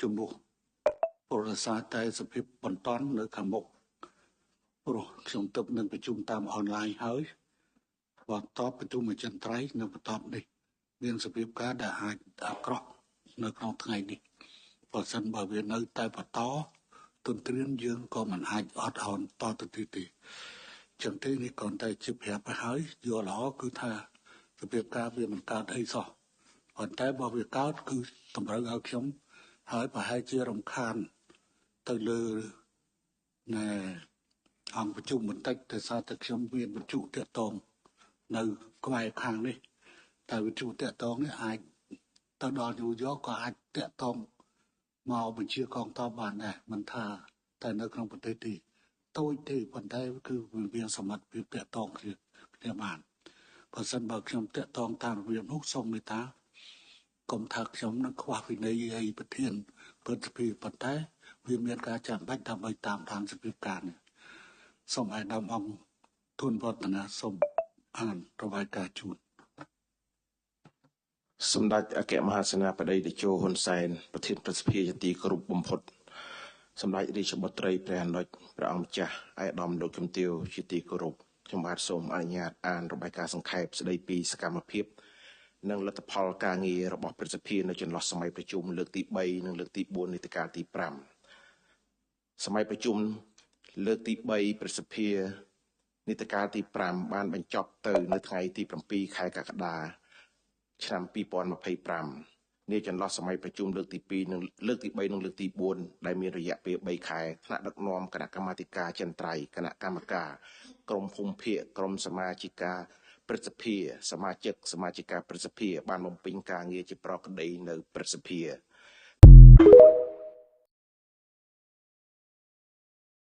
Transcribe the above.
ជំនួសពលរដ្ឋសាតែសភាពបន្ទាន់នៅខាងមុខព្រោះខ្ញុំទៅនឹងប្រជុំតាមអនឡាញហើយបន្តប្រជុំអចិន្ត្រៃយ៍នៅបន្ទាប់នេះមានសភាពការដែលអាចអាក្រក់នៅក្នុងថ្ងៃនេះបើសិនបើវានៅតែបន្តទន្ទ្រានយើងក៏មិនអាចអត់ឱនតទៅទៀតទេចឹងទេនេះគ្រាន់តែជាប្រាប់ទៅហើយយល់ល្អគឺថាសភាពការវាមិនកើតអីសោះប៉ុន្តែបើវាកើតគឺតម្រូវឲ្យខ្ញុំហើយប្រហែលជារំខានទៅលើណែអង្គប្រជុំបន្តិចតែសារតែខ្ញុំមានបញ្ជុតាក់ទងនៅក្បែរខាងនេះតែបញ្ជុតាក់ទងនេះអាចទៅដល់ញូវយ៉កក៏អាចតាក់ទងមកបញ្ជាកងទ័ពបានដែរមិនថាតែនៅក្នុងប្រទេសទេតូចទេប៉ុន្តែគឺវាមានសមត្ថភាពតាក់ទងគ្នាបានបើសិនបើខ្ញុំតាក់ទងតាមរបៀបនោះសូមមេត្តាកុំថាខ្ញុំនឹងខ្វះវិន័យអីប្រធានព្រឹទ្ធសភាប៉ុន្តែវាមានការចាំបាច់ដើម្បីតាមដានសភាពការនេះសូមឲ្យដើមអង្គទូនវឌ្ឍនាសូមអានរបាយការណ៍ជូនសម្ដេចអគ្គមហាសេនាបតីតេជោហ៊ុនសែនប្រធានប្រសិទ្ធិជាទីគោរពបំផុតសម្ដេចរាជបុត្រីព្រះអនុជព្រះអង្គម្ចាស់ឯកឧត្តមលោកជំទាវជាទីគោរពខ្ញុំបាទសូមអនុញ្ញាតអានរបាយការណ៍សង្ខេបស្តីពីសកម្មភាពនិងលទ្ធផលការងាររបស់ប្រសិទ្ធិនៅចន្លោះសម័យប្រជុំលើកទី3និងលើកទី4នីតិកាលទី5សម័យប្រជុំលើកទី3ប្រសិទ្ធិនីតិកាលទី5បានបញ្ចប់ទៅនៅថ្ងៃទី7ខែកក្កដាឆ្នាំ2025នាចន្លោះសម័យប្រជុំលើកទី2និងលើកទី3និងលើកទី4ដែលមានរយៈពេល3ខែថ្នាក់ដឹកនាំគណៈកម្មាធិការចិនត្រៃគណៈកម្មការក្រមភូមិភាគក្រមសមាជិកាព្រឹទ្ធសភាសមាជិកាព្រឹទ្ធសភាបានបំពេញការងារជាប្រក្រតីនៅព្រឹទ្ធសភា